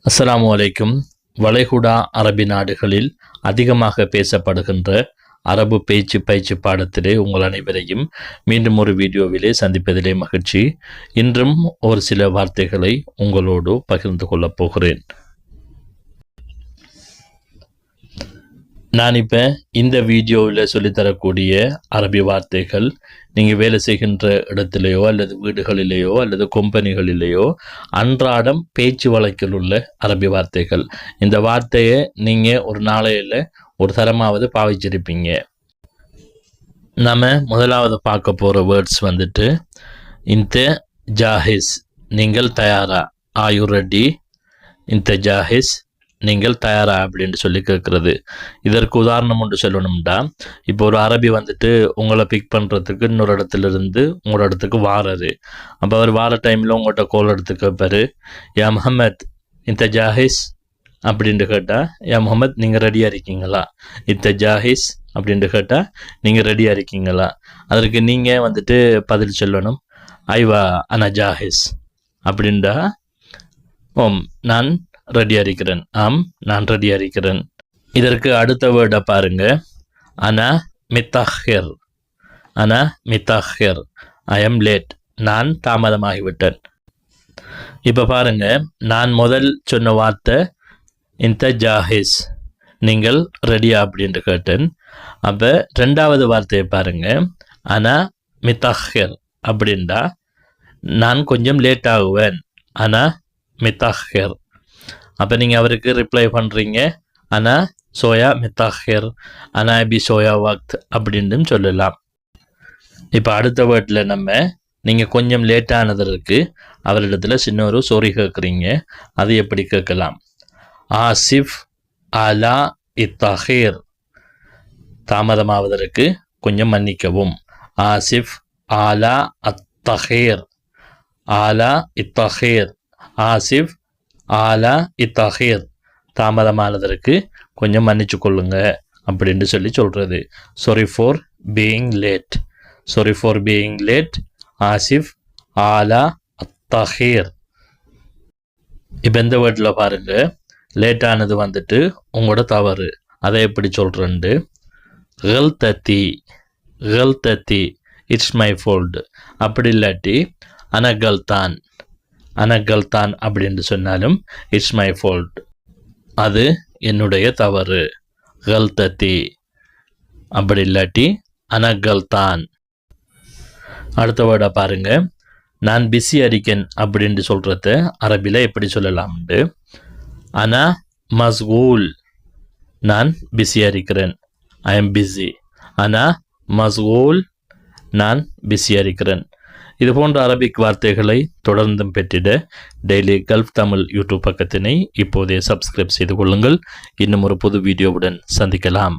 அஸ்ஸலாமு அலைக்கும். வளைகுடா அரபி நாடுகளில் அதிகமாக பேசப்படுகின்ற அரபு பேச்சு பயிற்சி பாடத்திலே உங்கள் அனைவரையும் மீண்டும் ஒரு வீடியோவிலே சந்திப்பதிலே மகிழ்ச்சி. இன்றும் ஒரு சில வார்த்தைகளை உங்களோடு பகிர்ந்து கொள்ளப் போகிறேன். நான் இப்போ இந்த வீடியோவில் சொல்லித்தரக்கூடிய அரபி வார்த்தைகள் நீங்கள் வேலை செய்கின்ற இடத்திலேயோ அல்லது வீடுகளிலேயோ அல்லது கம்பெனிகளிலேயோ அன்றாடம் பேச்சு வழக்கில் உள்ள அரபி வார்த்தைகள். இந்த வார்த்தையை நீங்கள் ஒரு நாளையில் ஒரு தரமாவது பாவிச்சிருப்பீங்க. நம்ம முதலாவது பார்க்க போகிற வேர்ட்ஸ் வந்துட்டு இந்த ஜாஹிஸ், நீங்கள் தயாரா, ஆர் யூ ரெடி? இந்த ஜாஹிஸ், நீங்கள் தயாரா அப்படின்னு சொல்லி கேட்குறது. இதற்கு உதாரணம் ஒன்று சொல்லணும்டா, இப்போ ஒரு அரபி வந்துட்டு உங்களை பிக் பண்ணுறதுக்கு இன்னொரு இடத்துலேருந்து உங்களோட இடத்துக்கு வாராரு. அப்போ அவர் வார டைமில் உங்கள்கிட்ட கோல் எடுத்து கேட்பார், யா முஹம்மத் இந்த ஜாஹிஸ் அப்படின்ட்டு கேட்டால், யா முஹம்மத் நீங்கள் ரெடியாக இருக்கீங்களா? இந்த ஜாஹிஸ் அப்படின்ட்டு கேட்டால் நீங்கள் ரெடியாக இருக்கீங்களா? அதற்கு நீங்கள் வந்துட்டு பதில் சொல்லணும், ஐவா அனா ஜாஹிஸ் அப்படின்டா, ஓம் நான் ரெடியாக இருக்கிறேன், ஆம் நான் ரெடியாக இருக்கிறேன். இதற்கு அடுத்த வேர்டை பாருங்க, அனா மித்தாஹிர். அனா மித்தாஹிர், ஐ எம் லேட், நான் தாமதமாகிவிட்டேன். இப்போ பாருங்க, நான் முதல் சொன்ன வார்த்தை இந்த ஜாஹிஸ், நீங்கள் ரெடியா அப்படின்ட்டு கேட்டேன். அப்போ ரெண்டாவது வார்த்தையை பாருங்க, அனா மித்தாஹிர் அப்படின்டா நான் கொஞ்சம் லேட் ஆகுவேன், அனா மித்தாஹிர். அப்போ நீங்கள் அவருக்கு ரிப்ளை பண்ணுறீங்க, அனா சோயா மித்தாஹிர், அனா பி சோயா வக்த் அப்படின்னு சொல்லலாம். இப்போ அடுத்த வேர்டில் நம்ம நீங்கள் கொஞ்சம் லேட்டானதற்கு அவரிடத்துல சின்ன ஒரு சொறி கேட்குறீங்க. அது எப்படி கேட்கலாம்? ஆசிஃப் அலா இத்தாஹிர், தாமதமாவதற்கு கொஞ்சம் மன்னிக்கவும். ஆசிஃப் ஆலா அத்தஹீர், ஆலா இத்தஹீர், ஆசிஃப் ஆலா இத்தாஹிர், தாமதமானதற்கு கொஞ்சம் மன்னிச்சு கொள்ளுங்க அப்படின்னு சொல்லி சொல்கிறது. Sorry for being late, sorry for being late, Asif Ala Athaheer. இப்போ இந்த வேர்டில் பாருங்க, லேட்டானது வந்துட்டு உங்களோட தவறு, அதை எப்படி சொல்கிறேன்ட்டு, கல்தத்தி, கல்தத்தி இட்ஸ் மை ஃபோல்ட். அப்படி இல்லாட்டி அனகல்தான், அனகல்தான் அப்படின்னு சொன்னாலும் இட்ஸ் மை ஃபோல்ட், அது என்னுடைய தவறு, கல்தத்தி. அப்படி இல்லாட்டி அனகல்தான். அடுத்த வேர்டை பாருங்க, நான் பிஸி இருக்கேன் அப்படின்ட்டு சொல்கிறத அரபியில் எப்படி சொல்லலாம்ண்டு, அனா மஸ்கூல், நான் பிஸியாக இருக்கிறேன், ஐ எம் பிஸி, அனா மஸ்கூல், நான் பிஸியாக இருக்கிறேன். இது போன்ற அரபிக் வார்த்தைகளை தொடர்ந்தும் பெற்றிட டெய்லி கல்ஃப் தமிழ் யூடியூப் பக்கத்தினை இப்போதே சப்ஸ்கிரைப் செய்து கொள்ளுங்கள். இன்னும் ஒரு புது வீடியோவுடன் சந்திக்கலாம்.